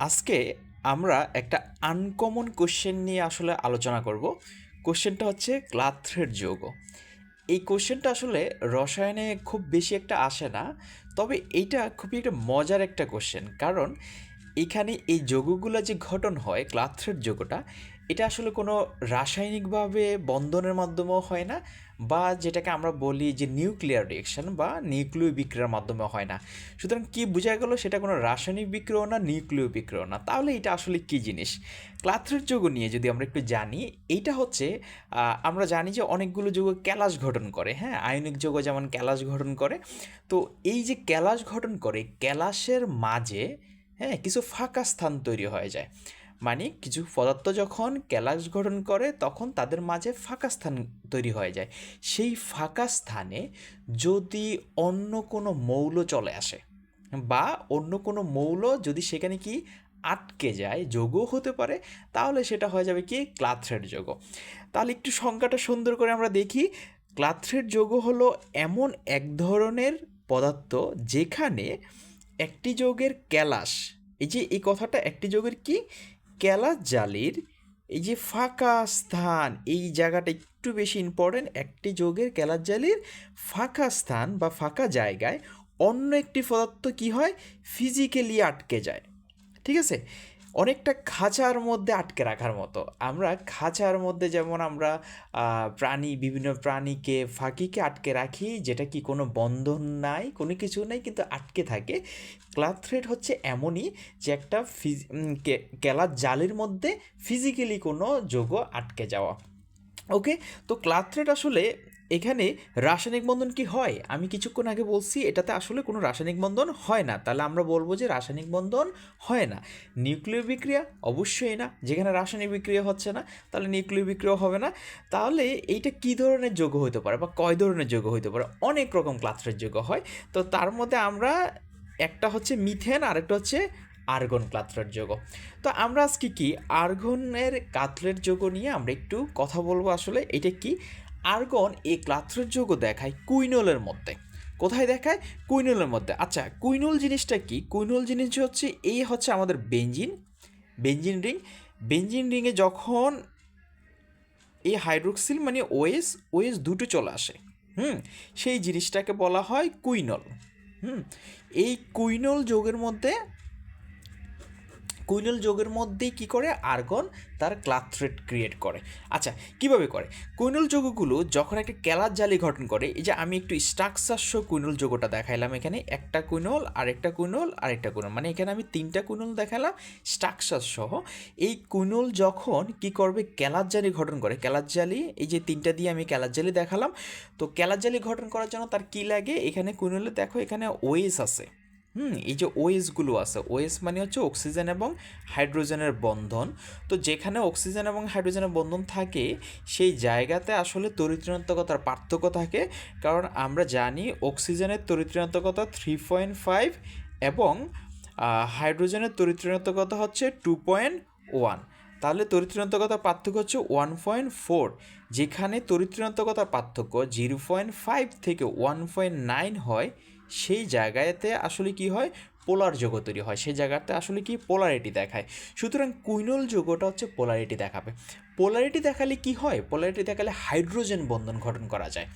আজকে আমরা একটা আনকমন কোশ্চেন নিয়ে আসলে আলোচনা করব। কোশ্চেনটা হচ্ছে ক্লাথ্রেড যৌগ। এই কোশ্চেনটা আসলে রসায়নে খুব বেশি একটা আসে না, তবে এইটা খুবই একটা মজার একটা কোশ্চেন। কারণ এখানে এই যৌগগুলো যে গঠন হয়, ক্লাথ্রেড যৌগটা, এটা আসলে কোনো রাসায়নিকভাবে বন্ধনের মাধ্যমেও হয় না, বা যেটাকে আমরা বলি যে নিউক্লিয়ার রিয়েকশন বা নিউক্লিয় বিক্রিয়ার মাধ্যমে হয় না। সুতরাং কি বোঝা গেল, সেটা কোনো রাসায়নিক বিক্রিয়া না, নিউক্লিয় বিক্রিয়া না। তাহলে এটা আসলে কী জিনিস? ক্লাথ্রেড যৌগ নিয়ে যদি আমরা একটু জানি, এইটা হচ্ছে আমরা জানি যে অনেকগুলো যৌগ ক্যালাস গঠন করে। হ্যাঁ, আয়নিক যৌগ যেমন ক্যালাস গঠন করে। তো এই যে ক্যালাস গঠন করে, ক্যালাসের মাঝে হ্যাঁ কিছু ফাঁকা স্থান তৈরি হয়ে যায়। মানে কিছু পদার্থ যখন ক্যালাস গঠন করে তখন তাদের মাঝে ফাঁকা স্থান তৈরি হয়ে যায়। সেই ফাঁকা স্থানে যদি অন্য কোনো মৌল চলে আসে, বা অন্য কোনো মৌল যদি সেখানে কি আটকে যায়, যৌগও হতে পারে, তাহলে সেটা হয়ে যাবে কি ক্লাথ্রেড যৌগ। তাহলে একটু সংজ্ঞাটা সুন্দর করে আমরা দেখি। ক্লাথ্রেড যৌগ হলো এমন এক ধরনের পদার্থ যেখানে একটি যৌগের ক্যালাস, এই যে এই কথাটা, একটি যৌগের কি ক্যালাস জালির এই যে ফাঁকা স্থান, এই জায়গাটা একটু বেশি ইম্পর্টেন্ট। একটি যৌগের ক্যালাস জালির ফাঁকা স্থান বা ফাঁকা জায়গায় অন্য একটি পদার্থ কি হয়, ফিজিক্যালি আটকে যায়। ঠিক আছে, অনেকটা খাঁচার মধ্যে আটকে রাখার মতো। আমরা খাঁচার মধ্যে যেমন আমরা বিভিন্ন প্রাণীকে ফাঁকিকে আটকে রাখি, যেটা কি কোনো বন্ধন নাই, কোনো কিছু নাই, কিন্তু আটকে থাকে। ক্লাথ্রেড হচ্ছে এমনই, যে একটা ক্যালাস জালের মধ্যে ফিজিক্যালি কোনো যৌগ আটকে যাওয়া। ওকে, তো ক্লাথ্রেড আসলে এখানে রাসায়নিক বন্ধন কি হয়? আমি কিছুক্ষণ আগে বলছি এটাতে আসলে কোনো রাসায়নিক বন্ধন হয় না। তাহলে আমরা বলবো যে রাসায়নিক বন্ধন হয় না। নিউক্লিয় বিক্রিয়া অবশ্যই না, যেখানে রাসায়নিক বিক্রিয়া হচ্ছে না তাহলে নিউক্লিয় বিক্রিয়া হবে না। তাহলে এইটা কী ধরনের যৌগ হতে পারে বা কয় ধরনের যৌগ হতে পারে? অনেক রকম ক্লাথ্রেড যৌগ হয়। তো তার মধ্যে আমরা একটা হচ্ছে মিথেন, আরেকটা হচ্ছে আর্গন ক্লাথ্রেড যৌগ। তো আমরা আজকে কি আর্গনের ক্লাথ্রেড যৌগ নিয়ে আমরা একটু কথা বলবো। আসলে এটা কি আর্গন এই ক্লাথ্রেড যৌগ দেখায় কুইনলের মধ্যে। কোথায় দেখায়? কুইনলের মধ্যে। আচ্ছা, কুইনল জিনিসটা কি? কুইনল জিনিস হচ্ছে এই হচ্ছে আমাদের বেঞ্জিন, বেঞ্জিন রিং। বেঞ্জিন রিংয়ে যখন এই হাইড্রোক্সিল মানে ওএস, ওএস দুটো চলে আসে, হুম, সেই জিনিসটাকে বলা হয় কুইনল। হুম, এই কুইনল যৌগের মধ্যে, কুইনল যৌগের মধ্যেই কী করে আর্গন তার ক্লাথ্রেড ক্রিয়েট করে। আচ্ছা, কিভাবে করে? কুইনল যৌগগুলো যখন একটা ক্যালাস জালি গঠন করে, এই যে আমি একটু স্ট্রাকচার সহ কুইনল যৌগটা দেখাইলাম, এখানে একটা কুইনল, আরেকটা কুইনল, আরেকটা কুইনল, মানে এখানে আমি তিনটা কুইনল দেখালাম স্ট্রাকচার সহ। এই কুইনল যখন কি করবে, ক্যালাস জালি গঠন করে, ক্যালাস জালি, এই যে তিনটা দিয়ে আমি ক্যালাস জালি দেখালাম। তো ক্যালাস জালি গঠন করার জন্য তার কী লাগে? এখানে কুইনলে দেখো এখানে ওএস আছে। এই যে ওএসগুলো আছে, ওএস মানে হচ্ছে অক্সিজেন এবং হাইড্রোজেনের বন্ধন। তো যেখানে অক্সিজেন এবং হাইড্রোজেনের বন্ধন থাকে সেই জায়গাতে আসলে তড়িৎ-ঋণাত্মকতার পার্থক্য থাকে। কারণ আমরা জানি অক্সিজেনের তড়িৎ-ঋণাত্মকতা 3.5 এবং হাইড্রোজেনের তড়িৎ-ঋণাত্মকতা হচ্ছে 2.1। তাহলে তড়িৎ-ঋণাত্মকতার পার্থক্য হচ্ছে 1.4। যেখানে তড়িৎ-ঋণাত্মকতার পার্থক্য 0.5 থেকে 1.9 হয়, সেই জায়গাতে আসলে কি হয়, পোলার যৌগ তৈরি হয়। সেই জায়গাতে আসলে কি পোলারিটি দেখায়। সুতরাং কুইনল যৌগটা হচ্ছে পোলারিটি দেখাবে। পোলারিটি দেখালে কি হয়? পোলারিটি দেখালে হাইড্রোজেন বন্ধন গঠন করা যায়।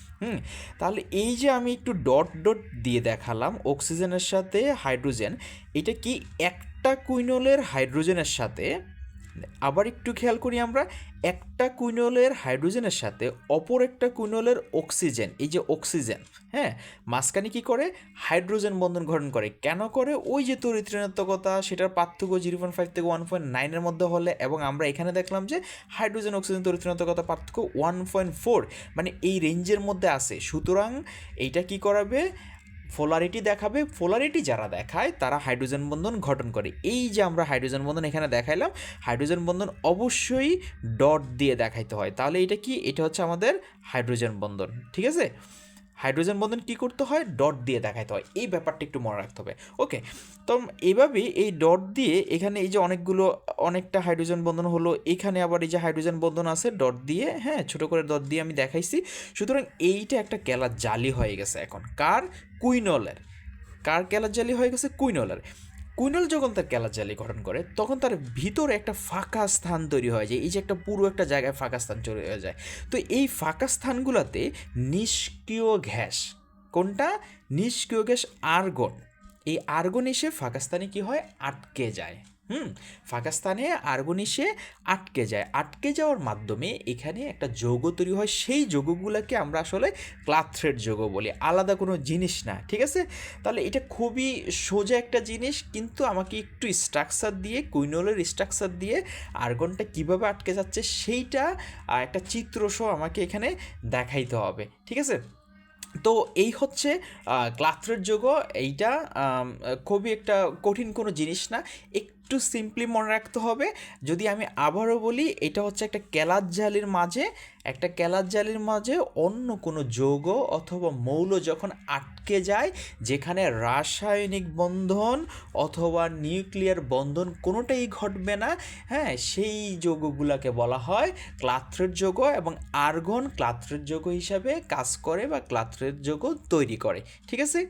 তাহলে এই যে আমি একটু ডট ডট দিয়ে দেখালাম অক্সিজেনের সাথে হাইড্রোজেন, এটা কি একটা কুইনলের হাইড্রোজেনের সাথে, আবার একটু খেয়াল করি আমরা, একটা কুইনলের হাইড্রোজেনের সাথে অপর একটা কুইনলের অক্সিজেন, এই যে অক্সিজেন, হ্যাঁ, মাঝখানে কী করে, হাইড্রোজেন বন্ধন গঠন করে। কেন করে? ওই যে তড়িৎ-ঋণাত্মকতা, সেটার পার্থক্য 0.5 থেকে 1.9-এর মধ্যে হলে, এবং আমরা এখানে দেখলাম যে হাইড্রোজেন অক্সিজেন তড়িৎ-ঋণাত্মকতা পার্থক্য 1.4, মানে এই রেঞ্জের মধ্যে আছে। সুতরাং এইটা কি করাবে, পোলারিটি দেখাবে। পোলারিটি যারা দেখায় তারা হাইড্রোজেন বন্ধন গঠন করে। এই যে আমরা হাইড্রোজেন বন্ধন এখানে দেখাইলাম, হাইড্রোজেন বন্ধন অবশ্যই ডট দিয়ে দেখাইতে হয়। তাহলে এটা কি, এটা হচ্ছে আমাদের হাইড্রোজেন বন্ধন। ঠিক আছে, হাইড্রোজেন বন্ধন কী করতে হয়, ডট দিয়ে দেখাইতে হয়। এই ব্যাপারটা একটু মনে রাখতে হবে। ওকে, তো এভাবেই এই ডট দিয়ে এখানে এই যে অনেকগুলো, অনেকটা হাইড্রোজেন বন্ধন হলো, এখানে আবার এই যে হাইড্রোজেন বন্ধন আছে ডট দিয়ে, হ্যাঁ, ছোটো করে ডট দিয়ে আমি দেখাইছি। সুতরাং এইটা একটা ক্যালাস জালি হয়ে গেছে এখন কার, কুইনলের। কার ক্যালাস জালি হয়ে গেছে? কুইনলের। কুইনল যখন তার ক্যালাস জালি গঠন করে তখন তার ভিতরে একটা ফাঁকা স্থান তৈরি হয়ে যায়, এই যে একটা পুরো একটা জায়গায় ফাঁকা স্থান চলে হয়ে যায়। তো এই ফাঁকা স্থানগুলোতে নিষ্ক্রিয় গ্যাস, কোনটা? নিষ্ক্রিয় গ্যাস আর্গন, এই আর্গন এসে ফাঁকা স্থানে কী হয়? আটকে যায়। ফাঁকা স্থানে আর্গন এসে আটকে যায়, আটকে যাওয়ার মাধ্যমে এখানে একটা যৌগ তৈরি হয়, সেই যৌগগুলোকে আমরা আসলে ক্লাথ্রেট যৌগ বলি, আলাদা কোনো জিনিস না। ঠিক আছে, তাহলে এটা খুবই সোজা একটা জিনিস, কিন্তু আমাকে একটু স্ট্রাকচার দিয়ে, কুইনলের স্ট্রাকচার দিয়ে আর্গনটা কীভাবে আটকে যাচ্ছে সেইটা একটা চিত্রসহ আমাকে এখানে দেখাইতে হবে। ঠিক আছে, তো এই হচ্ছে ক্লাথ্রেট যৌগ। এইটা খুবই একটা কঠিন কোনো জিনিস না, একটু সিম্পলি মনে রাখতে হবে। যদি আমি আবারও বলি, এটা হচ্ছে একটা ক্যালাস জালির মাঝে, একটা ক্যালাস জালির মাঝে অন্য কোনো যৌগ অথবা মৌল যখন আটকে যায়, যেখানে রাসায়নিক বন্ধন অথবা নিউক্লিয়ার বন্ধন কোনোটাই ঘটবে না, হ্যাঁ, সেই যৌগগুলোকে বলা হয় ক্লাথ্রেট যৌগ, এবং আর্গন ক্লাথ্রেট যৌগ হিসাবে কাজ করে বা ক্লাথ্রেট যৌগ তৈরি করে। ঠিক আছে।